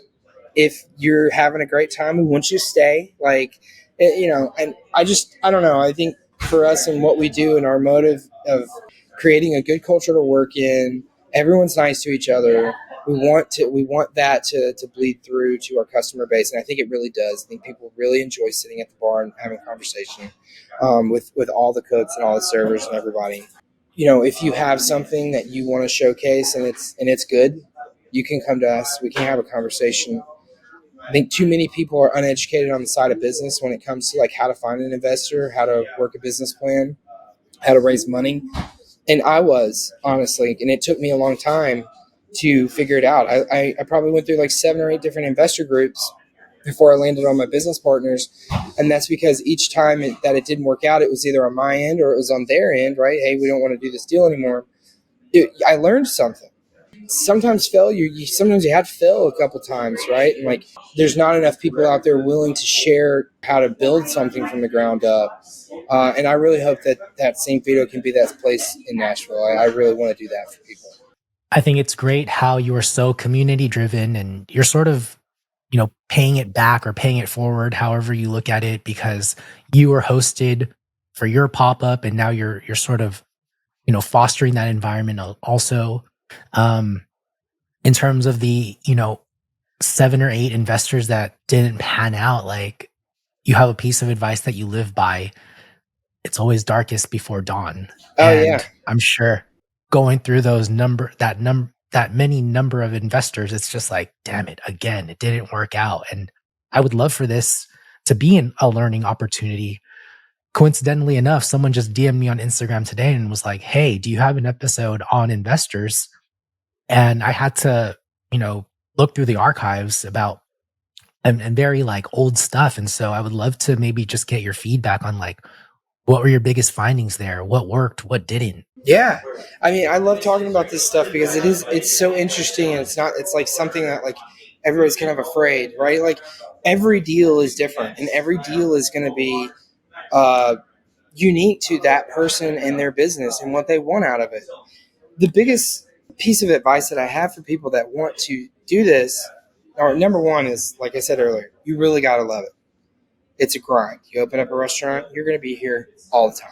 [SPEAKER 2] If you're having a great time, we want you to stay. And I don't know. I think for us and what we do and our motive of creating a good culture to work in, everyone's nice to each other. We want that to bleed through to our customer base, and I think it really does. I think people really enjoy sitting at the bar and having a conversation with all the cooks and all the servers and everybody. If you have something that you want to showcase and it's good, you can come to us. We can have a conversation. I think too many people are uneducated on the side of business when it comes to like how to find an investor, how to work a business plan, how to raise money. And I was honestly, and it took me a long time to figure it out. I probably went through like 7 or 8 different investor groups before I landed on my business partners. And that's because each time that it didn't work out, it was either on my end or it was on their end, right? Hey, we don't want to do this deal anymore. I learned something. Sometimes sometimes you have to fail a couple times, right? And like, there's not enough people out there willing to share how to build something from the ground up. And I really hope that St. Vito can be that place in Nashville. I really want to do that for people.
[SPEAKER 1] I think it's great how you are so community driven and you're sort of, paying it back or paying it forward, however you look at it, because you were hosted for your pop up and now you're sort of, fostering that environment also. Um, in terms of the, 7 or 8 investors that didn't pan out, like you have a piece of advice that you live by. It's always darkest before dawn.
[SPEAKER 2] Oh yeah,
[SPEAKER 1] And I'm sure going through that many number of investors, it's just like, damn it, again, it didn't work out. And I would love for this to be a learning opportunity. Coincidentally enough, someone just DM'd me on Instagram today and was like, hey, do you have an episode on investors? And I had to, look through the archives about and very like old stuff. And so I would love to maybe just get your feedback on like, what were your biggest findings there? What worked? What didn't?
[SPEAKER 2] yeah. I mean, I love talking about this stuff because it's so interesting, and it's like something that like everybody's kind of afraid, right? Like every deal is different, and every deal is going to be uh, unique to that person and their business and what they want out of it. The biggest piece of advice that I have for people that want to do this, or number one, is like I said earlier, you really got to love it. It's a grind. You open up a restaurant, you're going to be here all the time,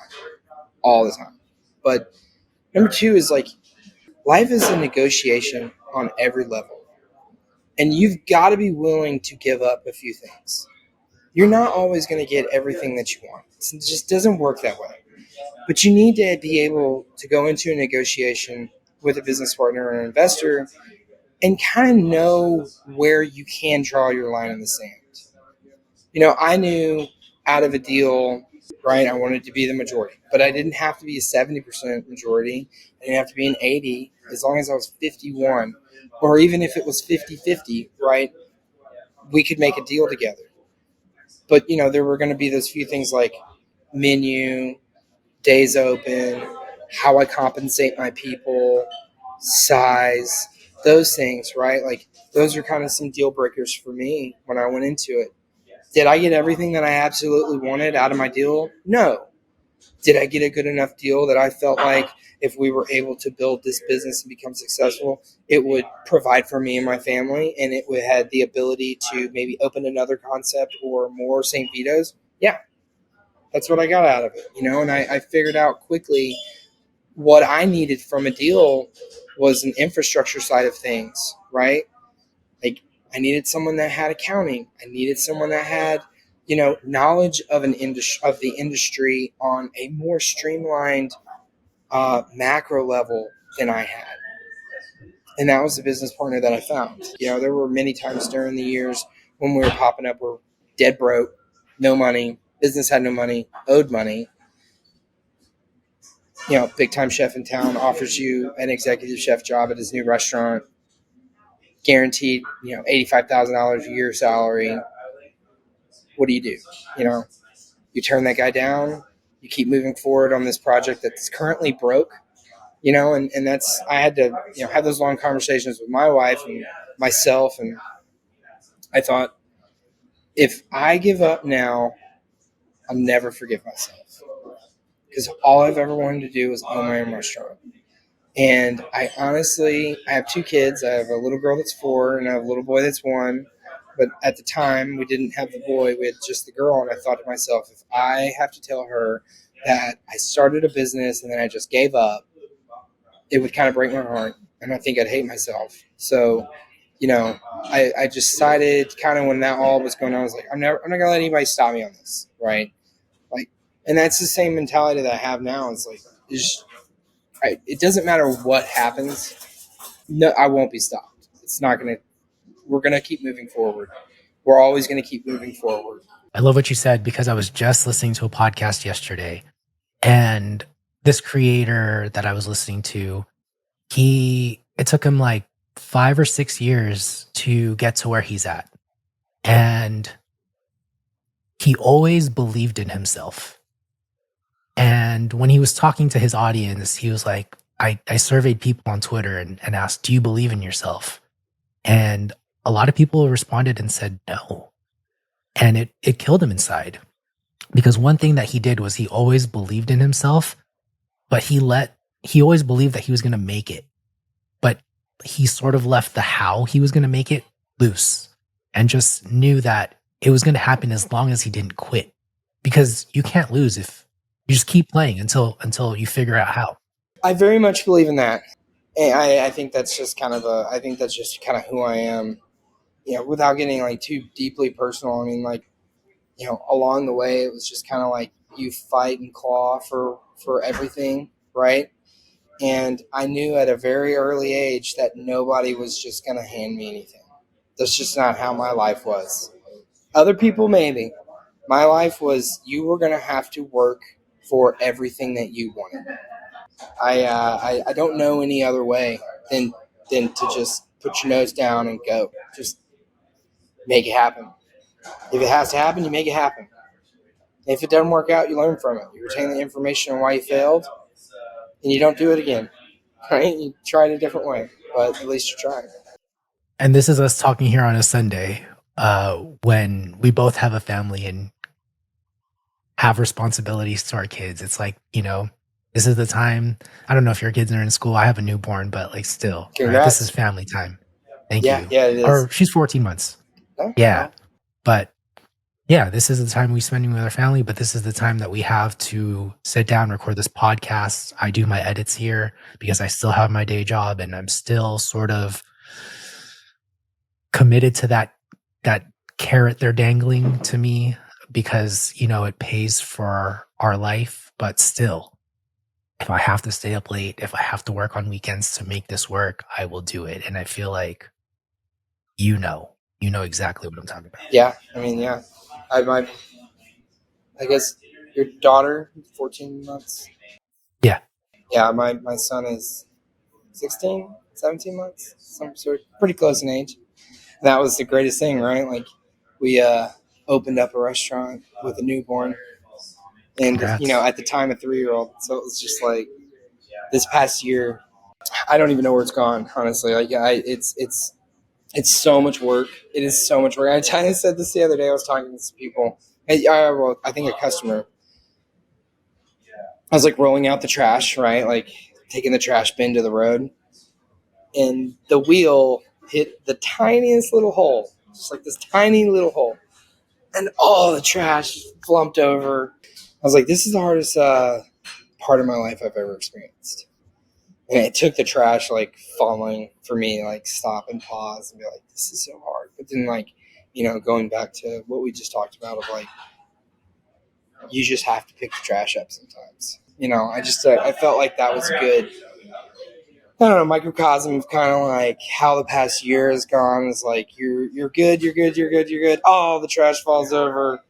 [SPEAKER 2] all the time. But number two is like life is a negotiation on every level, and you've got to be willing to give up a few things. You're not always going to get everything that you want. It just doesn't work that way. But you need to be able to go into a negotiation with a business partner or an investor and kind of know where you can draw your line in the sand. I knew out of a deal, right, I wanted to be the majority, but I didn't have to be a 70% majority. I didn't have to be an 80, as long as I was 51, or even if it was 50-50, right, we could make a deal together. But, there were going to be those few things like menu, days open, how I compensate my people, size, those things, right? Like those are kind of some deal breakers for me when I went into it. Did I get everything that I absolutely wanted out of my deal? No. Did I get a good enough deal that I felt like if we were able to build this business and become successful, it would provide for me and my family, and it would have the ability to maybe open another concept or more St. Vito's? Yeah, that's what I got out of it, and I figured out quickly what I needed from a deal was an infrastructure side of things, right? Like I needed someone that had accounting. I needed someone that had, knowledge of of the industry on a more streamlined macro level than I had. And that was the business partner that I found. There were many times during the years when we were popping up, we're dead broke, no money, business had no money, owed money. Big time chef in town offers you an executive chef job at his new restaurant, guaranteed, $85,000 a year salary. What do? You turn that guy down. you keep moving forward on this project that's currently broke, you know, and that's, I had to, you know, have those long conversations with my wife and myself. And I thought, if I give up now, I'll never forgive myself, because all I've ever wanted to do was own my own restaurant. And I have two kids. I have a little girl that's 4 and I have a little boy that's 1. But at the time, we didn't have the boy, we had just the girl. And I thought to myself, if I have to tell her that I started a business and then I just gave up, it would kind of break my heart. And I think I'd hate myself. So, you know, I just decided kind of when that all was going on, I was like, I'm not going to let anybody stop me on this. Right. Like, and that's the same mentality that I have now. It's like, right, it doesn't matter what happens. No, I won't be stopped. It's not going to, we're going to keep moving forward. We're always going to keep moving forward.
[SPEAKER 1] I love what you said, because I was just listening to a podcast yesterday, and this creator that I was listening to, it took him like 5 or 6 years to get to where he's at. And he always believed in himself. And when he was talking to his audience, he was like, I surveyed people on Twitter and asked, do you believe in yourself? And a lot of people responded and said no. And it killed him inside, because one thing that he did was he always believed in himself, but he always believed that he was going to make it. But he sort of left the how he was going to make it loose, and just knew that it was going to happen as long as he didn't quit, because you can't lose if you just keep playing until you figure out how.
[SPEAKER 2] I very much believe in that. And I think that's just kind of who I am, you know, without getting like too deeply personal. I mean, like, you know, along the way, it was just kind of like you fight and claw for everything, right? And I knew at a very early age that nobody was just going to hand me anything. That's just not how my life was. Other people, maybe. My life was, you were going to have to work for everything that you wanted. I don't know any other way than to just put your nose down and go. Just make it happen. If it has to happen, you make it happen. If it doesn't work out, you learn from it. You retain the information on why you failed, and you don't do it again. Right? You try it a different way, but at least you tried.
[SPEAKER 1] And this is us talking here on a Sunday, when we both have a family and have responsibilities to our kids. It's like, you know, this is the time. I don't know if your kids are in school. I have a newborn, but like still, right? This is family time. Thank you.
[SPEAKER 2] Yeah, it is.
[SPEAKER 1] Or she's 14 months.
[SPEAKER 2] Oh,
[SPEAKER 1] yeah.
[SPEAKER 2] well.
[SPEAKER 1] But yeah, this is the time we spend with our family, but this is the time that we have to sit down, record this podcast. I do my edits here because I still have my day job, and I'm still sort of committed to that carrot they're dangling to me, because, you know, it pays for our life. But still, if I have to stay up late, if I have to work on weekends to make this work, I will do it. And I feel like, you know exactly what I'm talking about.
[SPEAKER 2] Yeah. I mean, yeah. I guess your daughter, 14 months.
[SPEAKER 1] Yeah.
[SPEAKER 2] Yeah. My son is 16, 17 months. Some sort, pretty close in age. That was the greatest thing, right? Like, we opened up a restaurant with a newborn, and
[SPEAKER 1] Congrats.
[SPEAKER 2] you know, at the time, a 3-year-old. So it was just like, this past year, I don't even know where it's gone, honestly. Like, it's so much work. It is so much work. I said this the other day. I was talking to some people. I think a customer. I was like rolling out the trash, right? Like taking the trash bin to the road, and the wheel hit the tiniest little hole, just like this tiny little hole, and all the trash flumped over. I was like, this is the hardest part of my life I've ever experienced. And it took the trash like falling for me, like stop and pause and be like, this is so hard. But then, like, you know, going back to what we just talked about of like, you just have to pick the trash up sometimes. You know, I felt like that was a good, I don't know, microcosm of kind of like how the past year has gone. Is like, you're good. Oh, the trash falls over.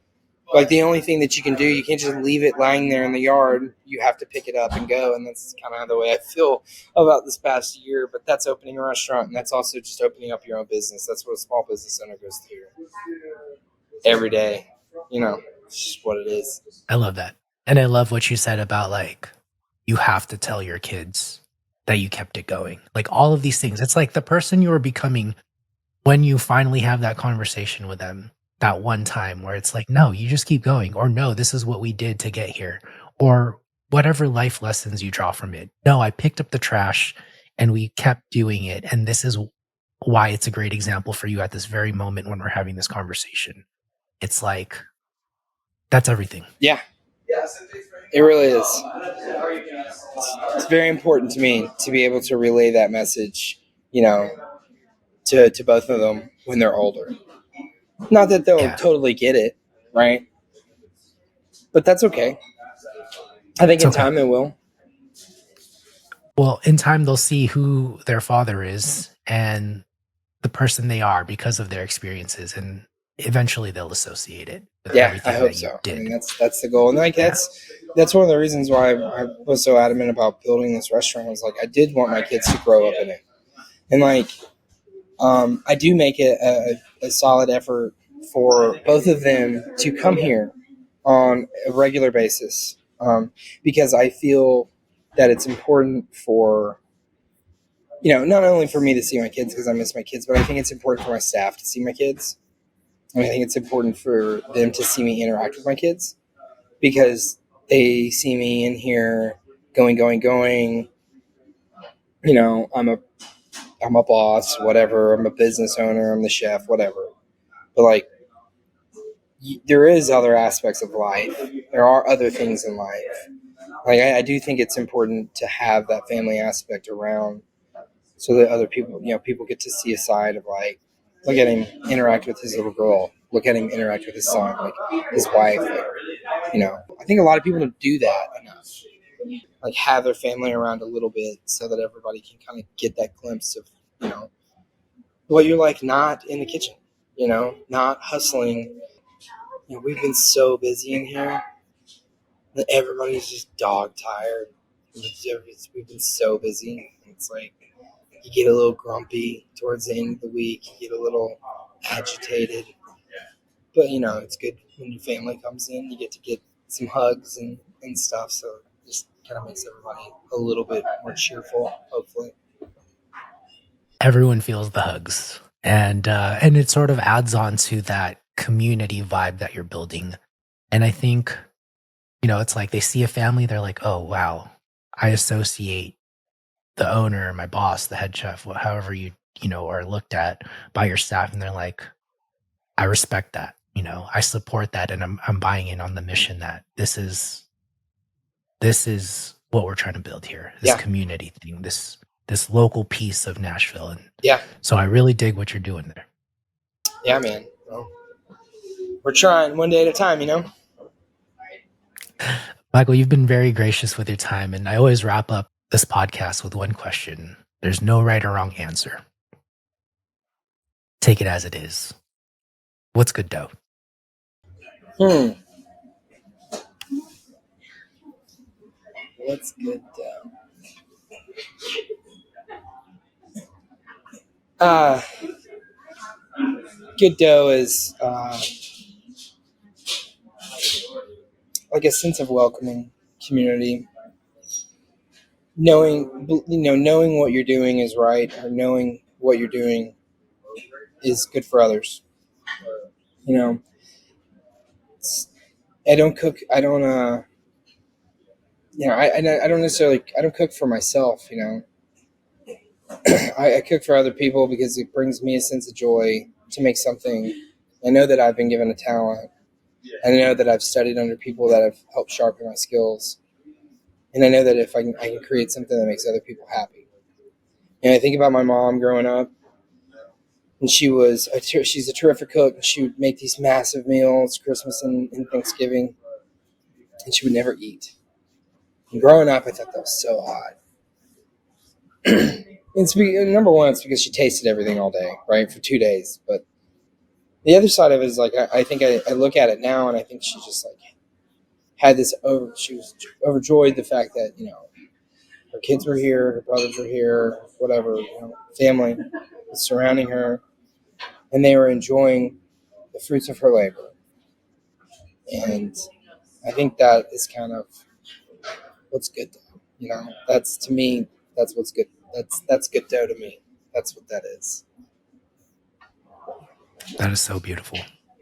[SPEAKER 2] Like, the only thing that you can do, you can't just leave it lying there in the yard. You have to pick it up and go. And that's kind of the way I feel about this past year. But that's opening a restaurant, and that's also just opening up your own business. That's what a small business owner goes through every day. You know, it's just what it is.
[SPEAKER 1] I love that. And I love what you said about like, you have to tell your kids that you kept it going. Like all of these things. It's like the person you are becoming when you finally have that conversation with them that one time where it's like, no, you just keep going, or no, this is what we did to get here, or whatever life lessons you draw from it. No, I picked up the trash and we kept doing it. And this is why it's a great example for you at this very moment when we're having this conversation. It's like, that's everything.
[SPEAKER 2] Yeah, it really is. It's very important to me to be able to relay that message, you know, to both of them when they're older. Not that they'll
[SPEAKER 1] Yeah,
[SPEAKER 2] totally get it, right? But that's okay. I think
[SPEAKER 1] it's
[SPEAKER 2] in
[SPEAKER 1] okay.
[SPEAKER 2] time they will.
[SPEAKER 1] Well, in time, they'll see who their father is and the person they are because of their experiences. And eventually they'll associate it with
[SPEAKER 2] Yeah, I
[SPEAKER 1] everything
[SPEAKER 2] hope
[SPEAKER 1] that you
[SPEAKER 2] so. I mean,
[SPEAKER 1] did.
[SPEAKER 2] that's the goal, and like
[SPEAKER 1] Yeah.
[SPEAKER 2] that's one of the reasons why I was so adamant about building this restaurant. I was like, I did want my kids to grow up in it, and like, I do make it a solid effort for both of them to come here on a regular basis, because I feel that it's important for, not only for me to see my kids because I miss my kids, but I think it's important for my staff to see my kids. And I think it's important for them to see me interact with my kids because they see me in here going, going, going. I'm a boss, whatever. I'm a business owner. I'm the chef, whatever. But like, there is other aspects of life. There are other things in life. Like I do think it's important to have that family aspect around, so that other people, people get to see a side of like, look at him interact with his little girl. Look at him interact with his son, like his wife. I think a lot of people don't do that enough. Like have their family around a little bit so that everybody can kind of get that glimpse of, what you're like not in the kitchen, not hustling. We've been so busy in here that everybody's just dog tired. We've been so busy. It's like you get a little grumpy towards the end of the week. You get a little agitated. But, it's good when your family comes in. You get some hugs and stuff. So it just kind of makes everybody a little bit more cheerful, hopefully.
[SPEAKER 1] Everyone feels the hugs. And it sort of adds on to that community vibe that you're building. And I think, it's like they see a family, they're like, oh wow, I associate the owner, my boss, the head chef, however are looked at by your staff, and they're like, I respect that. I support that, and I'm buying in on the mission that this is what we're trying to build here. This
[SPEAKER 2] Yeah.
[SPEAKER 1] community thing, this local piece of Nashville, and
[SPEAKER 2] Yeah.
[SPEAKER 1] so I really dig what you're doing there.
[SPEAKER 2] Yeah, man. Well, we're trying one day at a time.
[SPEAKER 1] Michael, you've been very gracious with your time, and I always wrap up this podcast with one question. There's no right or wrong answer. Take it as it is. What's good dough?
[SPEAKER 2] Hmm. What's good dough? Uh, Good dough is like a sense of welcoming community. Knowing what you're doing is right, or knowing what you're doing is good for others. You know, I don't cook. I don't. I don't necessarily. I don't cook for myself. I cook for other people because it brings me a sense of joy to make something. I know that I've been given a talent, and I know that I've studied under people that have helped sharpen my skills, and I know that if I can create something that makes other people happy. And I think about my mom growing up, and she's a terrific cook. And she would make these massive meals, Christmas and Thanksgiving, and she would never eat. And growing up, I thought that was so odd. Number one, it's because she tasted everything all day, right, for 2 days. But the other side of it is like I think I look at it now, and I think she just like had this over. She was overjoyed the fact that her kids were here, her brothers were here, whatever, family was surrounding her, and they were enjoying the fruits of her labor. And I think that is kind of what's good dough. That's to me, that's what's good. That's good dough to me. That's what that is.
[SPEAKER 1] That is so beautiful.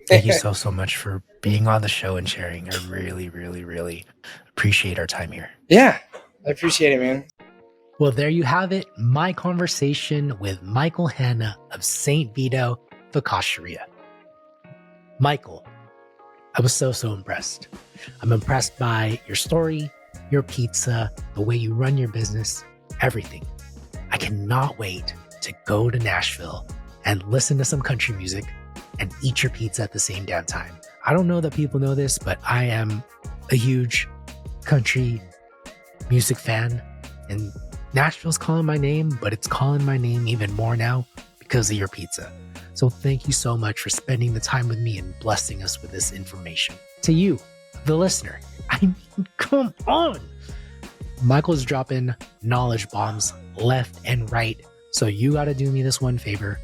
[SPEAKER 1] Thank you so, so much for being on the show and sharing. I really, really, really appreciate our time here.
[SPEAKER 2] Yeah, I appreciate it, man.
[SPEAKER 1] Well, there you have it. My conversation with Michael Hanna of St. Vito Focacceria. Michael, I was so, so impressed. I'm impressed by your story, your pizza, the way you run your business, everything. I cannot wait to go to Nashville and listen to some country music and eat your pizza at the same damn time. I don't know that people know this, but I am a huge country music fan, and Nashville's calling my name, but it's calling my name even more now because of your pizza. So thank you so much for spending the time with me and blessing us with this information. To you, the listener, I mean, come on. Michael's dropping knowledge bombs left and right. So you got to do me this one favor.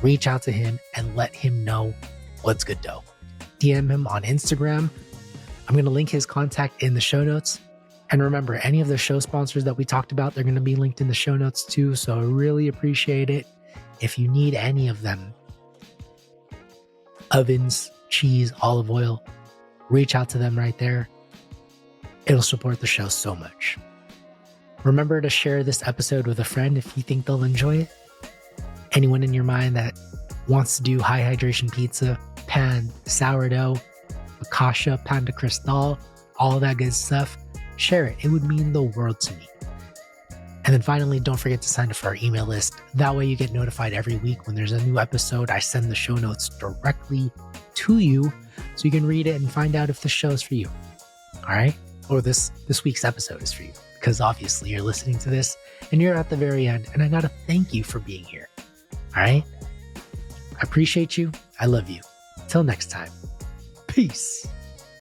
[SPEAKER 1] Reach out to him and let him know what's good dough. DM him on Instagram. I'm going to link his contact in the show notes. And remember, any of the show sponsors that we talked about, they're going to be linked in the show notes too. So I really appreciate it. If you need any of them, ovens, cheese, olive oil, reach out to them right there. It'll support the show so much. Remember to share this episode with a friend if you think they'll enjoy it. Anyone in your mind that wants to do high hydration pizza, pan, sourdough, focaccia, pan de cristal, all that good stuff, share it. It would mean the world to me. And then finally, don't forget to sign up for our email list. That way you get notified every week when there's a new episode. I send the show notes directly to you so you can read it and find out if the show is for you. All right? Or this week's episode is for you, because obviously you're listening to this and you're at the very end, and I got to thank you for being here. All right? I appreciate you. I love you. Till next time. Peace.